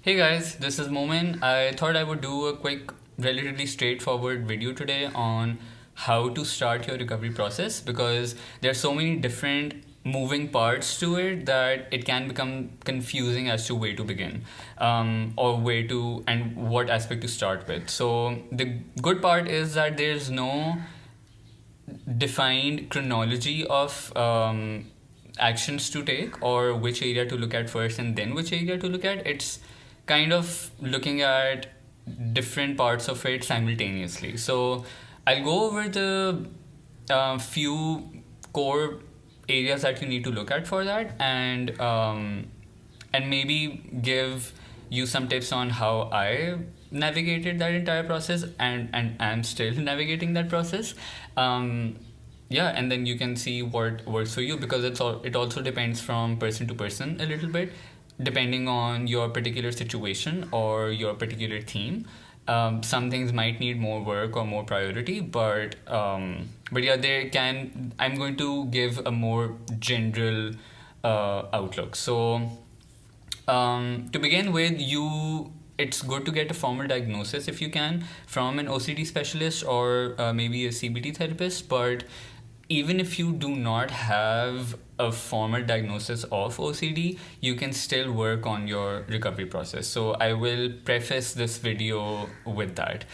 Hey guys, this is Momin. I thought I would do a quick, relatively straightforward video today on how to start your recovery process because there are so many different moving parts to it that it can become confusing as to where to begin or where to and what aspect to start with. So, the good part is that there's no defined chronology of actions to take or which area to look at first and then which area to look at. It's kind of looking at different parts of it simultaneously. So I'll go over the few core areas that you need to look at for that, and maybe give you some tips on how I navigated that entire process and am still navigating that process. Um, yeah, and then you can see what works for you because it also depends from person to person a little bit, depending on your particular situation or your particular theme. Some things might need more work or more priority, but yeah, they can. I'm going to give a more general outlook. So to begin with, it's good to get a formal diagnosis if you can from an OCD specialist or maybe a CBT therapist. But even if you do not have a formal diagnosis of OCD, you can still work on your recovery process. So I will preface this video with that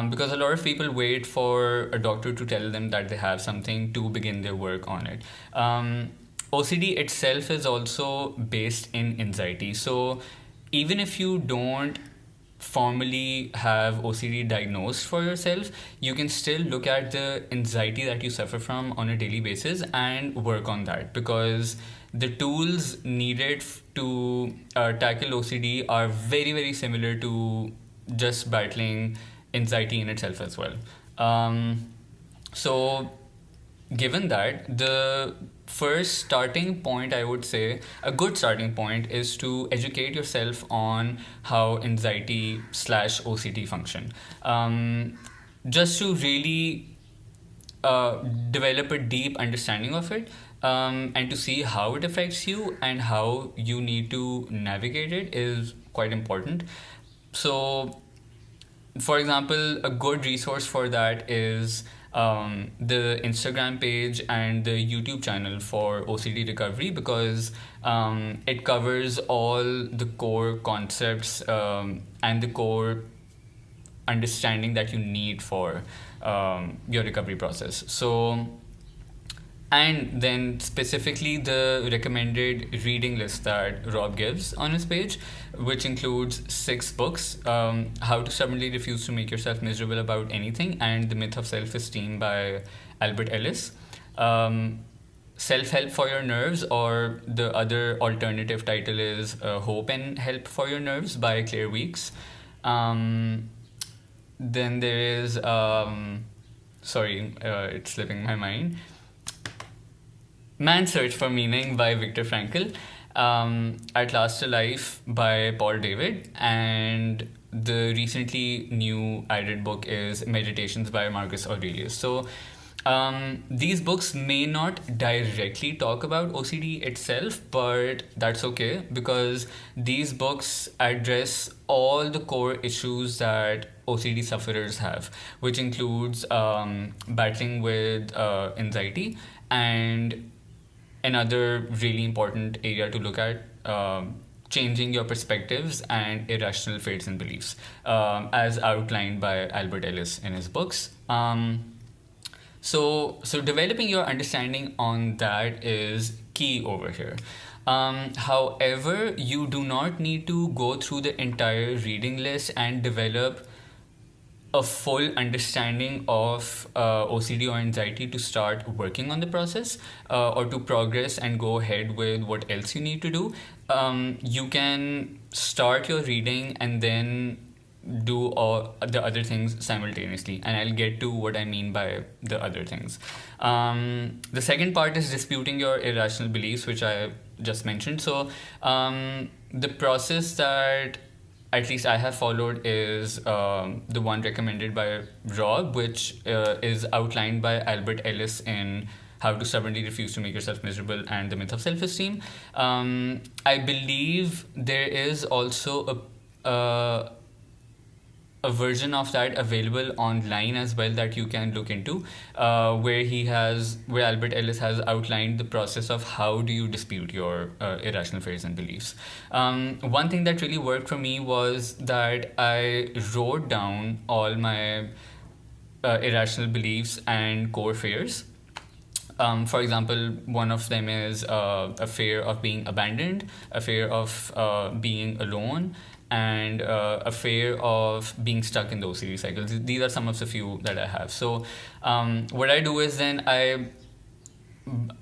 because a lot of people wait for a doctor to tell them that they have something to begin their work on it. OCD itself is also based in anxiety. So even if you don't formally have OCD diagnosed for yourself, you can still look at the anxiety that you suffer from on a daily basis and work on that because the tools needed to tackle OCD are very, very similar to just battling anxiety in itself as well. So given that, the first starting point, I would say a good starting point is to educate yourself on how anxiety slash OCD function, just to really develop a deep understanding of it, and to see how it affects you and how you need to navigate it is quite important. So for example, a good resource for that is the Instagram page and the YouTube channel for OCD recovery because it covers all the core concepts and the core understanding that you need for your recovery process. So, and then specifically the recommended reading list that Rob gives on his page, which includes 6 books: How to Stubbornly Refuse to Make Yourself Miserable About Anything and The Myth of Self-Esteem by Albert Ellis, Self-Help for Your Nerves, or the other alternative title is Hope and Help for Your Nerves by Claire Weeks. Then there is, it's slipping my mind, Man's Search for Meaning by Viktor Frankl, At Last Alive by Paul David, and the recently new I read book is Meditations by Marcus Aurelius. So these books may not directly talk about OCD itself, but that's okay because these books address all the core issues that OCD sufferers have, which includes battling with anxiety and another really important area to look at, changing your perspectives and irrational fates and beliefs, as outlined by Albert Ellis in his books. So developing your understanding on that is key over here. However, you do not need to go through the entire reading list and develop a full understanding of OCD or anxiety to start working on the process or to progress and go ahead with what else you need to do. You can start your reading and then do all the other things simultaneously, and I'll get to what I mean by the other things. The second part is disputing your irrational beliefs, which I just mentioned. So the process that at least I have followed is the one recommended by Rob, which is outlined by Albert Ellis in How to Stubbornly Refuse to Make Yourself Miserable and The Myth of Self-Esteem. I believe there is also uh, a version of that available online as well that you can look into, where Albert Ellis has outlined the process of how do you dispute your irrational fears and beliefs. One thing that really worked for me was that I wrote down all my irrational beliefs and core fears. For example, one of them is a fear of being abandoned, a fear of being alone, and a fear of being stuck in the OCD cycles. These are some of the few that I have. So, what I do is then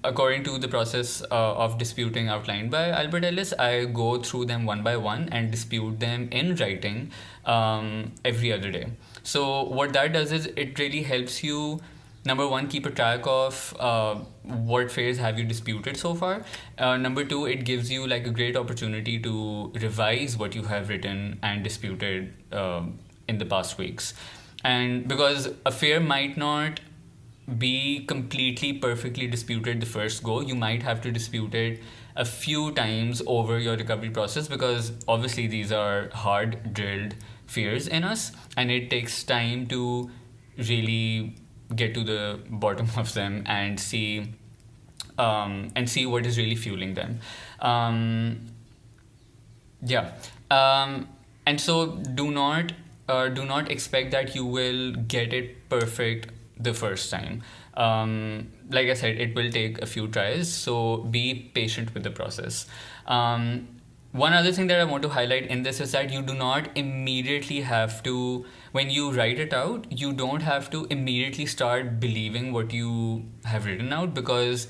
according to the process of disputing outlined by Albert Ellis, I go through them one by one and dispute them in writing every other day. So what that does is it really helps you, number one, keep a track of what fears have you disputed so far. Number two, it gives you like a great opportunity to revise what you have written and disputed in the past weeks. And because a fear might not be completely perfectly disputed the first go, you might have to dispute it a few times over your recovery process, because obviously these are hard drilled fears in us and it takes time to really get to the bottom of them and see what is really fueling them. And so do not expect that you will get it perfect the first time. Like I said, it will take a few tries, so be patient with the process. One other thing that I want to highlight in this is that you do not immediately have to, when you write it out, you don't have to immediately start believing what you have written out, because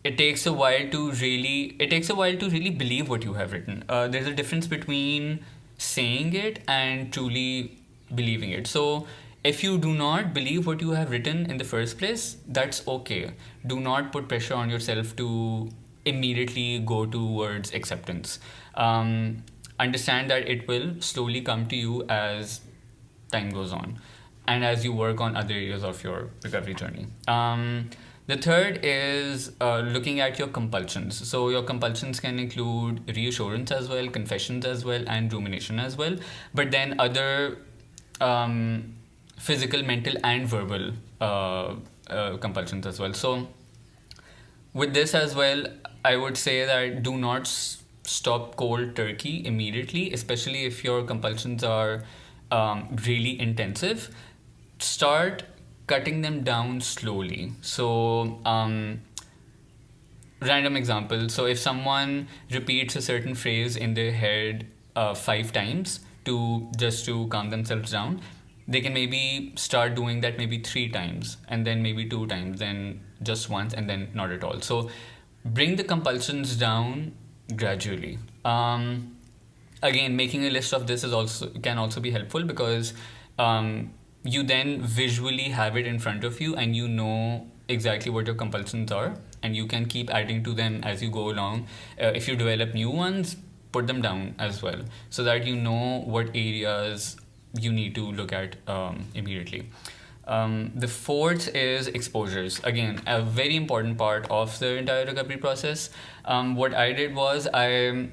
it takes a while to really believe what you have written. There's a difference between saying it and truly believing it. So if you do not believe what you have written in the first place, that's okay. Do not put pressure on yourself to immediately go towards acceptance. Understand that it will slowly come to you as time goes on and as you work on other areas of your recovery journey. The third is looking at your compulsions. So your compulsions can include reassurance as well, confessions as well, and rumination as well. But then other physical, mental, and verbal compulsions as well. So with this as well, I would say that do not stop cold turkey immediately, especially if your compulsions are really intensive. Start cutting them down slowly. So random example. So if someone repeats a certain phrase in their head 5 times to calm themselves down, they can maybe start doing that maybe 3 times, and then maybe 2 times, then just once, and then not at all. So bring the compulsions down gradually. Again, making a list of this can also be helpful, because you then visually have it in front of you and you know exactly what your compulsions are, and you can keep adding to them as you go along. If you develop new ones, put them down as well, so that you know what areas you need to look at immediately. The fourth is exposures. Again, a very important part of the entire recovery process. What I did was I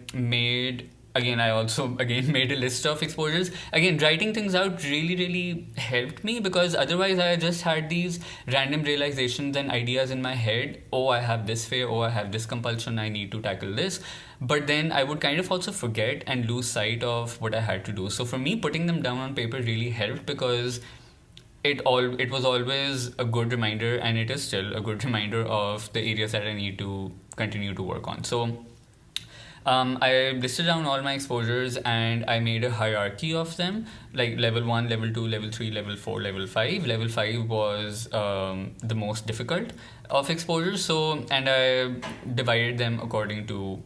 also made a list of exposures. Again, writing things out really helped me, because otherwise I just had these random realizations and ideas in my head. Oh, I have this fear. Oh, I have this compulsion. I need to tackle this. But then I would kind of also forget and lose sight of what I had to do. So for me, putting them down on paper really helped, because it was always a good reminder, and it is still a good reminder of the areas that I need to continue to work on. So I listed down all my exposures and I made a hierarchy of them, like level 1, level 2, level 3, level 4, level 5. Level 5 was the most difficult of exposures, and I divided them according to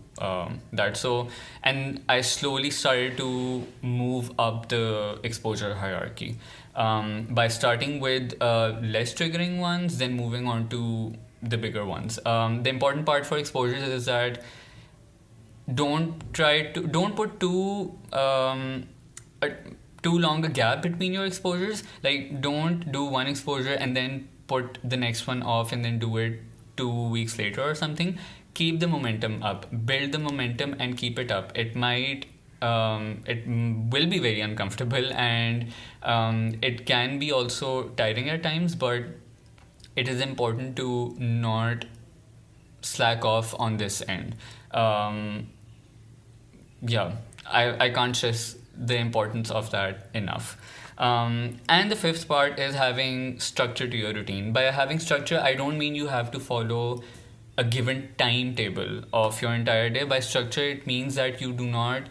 that. So, and I slowly started to move up the exposure hierarchy by starting with less triggering ones, then moving on to the bigger ones. The important part for exposures is that don't put too long a gap between your exposures. Like, don't do one exposure and then put the next one off and then do it 2 weeks later or something. Keep the momentum up, build the momentum and keep it up. It might will be very uncomfortable, and it can be also tiring at times, but it is important to not slack off on this end. Um, yeah, I can't stress the importance of that enough. And the fifth part is having structure to your routine. By having structure, I don't mean you have to follow a given timetable of your entire day. By structure, it means that you do not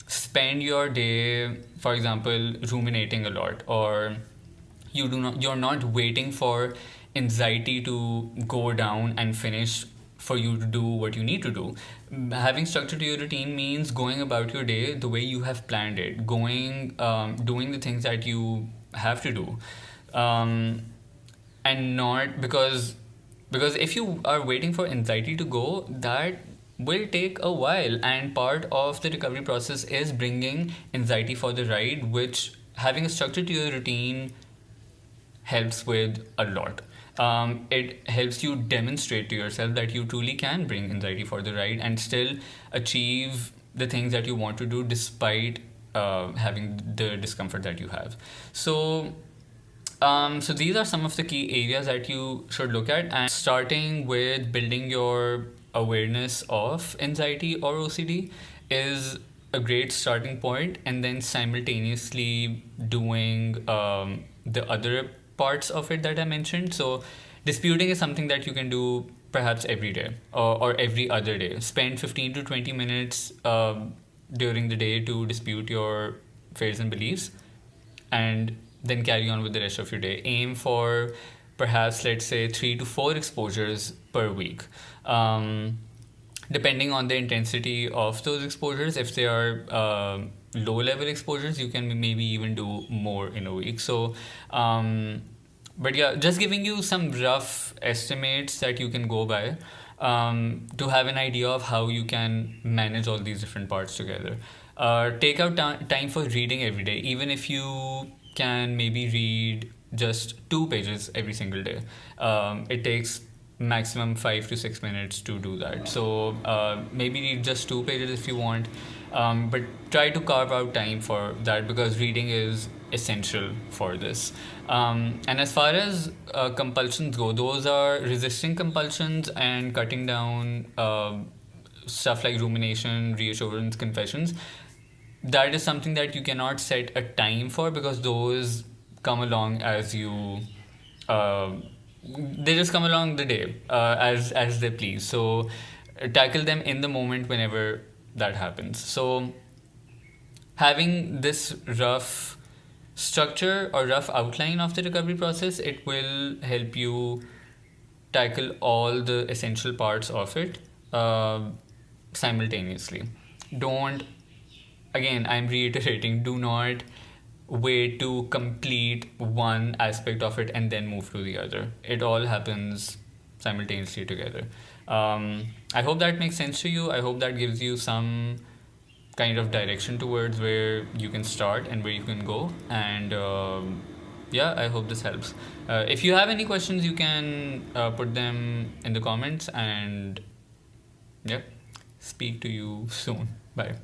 spend your day, for example, ruminating a lot, or you're not waiting for anxiety to go down and finish for you to do what you need to do. Having structure to your routine means going about your day the way you have planned it, doing the things that you have to do, and not because if you are waiting for anxiety to go, that will take a while, and part of the recovery process is bringing anxiety for the ride, which having a structure to your routine helps with a lot. It helps you demonstrate to yourself that you truly can bring anxiety for the ride and still achieve the things that you want to do despite having the discomfort that you have. So these are some of the key areas that you should look at, and starting with building your awareness of anxiety or OCD is a great starting point, and then simultaneously doing the other parts of it that I mentioned. So disputing is something that you can do perhaps every day, or every other day. Spend 15 to 20 minutes during the day to dispute your fears and beliefs, and then carry on with the rest of your day. Aim for perhaps, let's say, 3 to 4 exposures per week. Depending on the intensity of those exposures, if they are low level exposures, you can maybe even do more in a week. But yeah, just giving you some rough estimates that you can go by, to have an idea of how you can manage all these different parts together. Take out time for reading every day, even if you can maybe read just 2 pages every single day. It takes maximum 5 to 6 minutes to do that. So maybe read just 2 pages if you want, but try to carve out time for that, because reading is essential for this. And as far as compulsions go, those are resisting compulsions and cutting down stuff like rumination, reassurance, confessions. That is something that you cannot set a time for, because those come along as you they just come along the day, as they please. So tackle them in the moment whenever that happens. So having this rough structure or rough outline of the recovery process, it will help you tackle all the essential parts of it simultaneously. Don't, again, I'm reiterating, do not wait to complete one aspect of it and then move to the other. It all happens simultaneously together. I hope that makes sense to you. I hope that gives you some kind of direction towards where you can start and where you can go. And yeah, I hope this helps. If you have any questions, you can put them in the comments, and yeah, speak to you soon. Bye.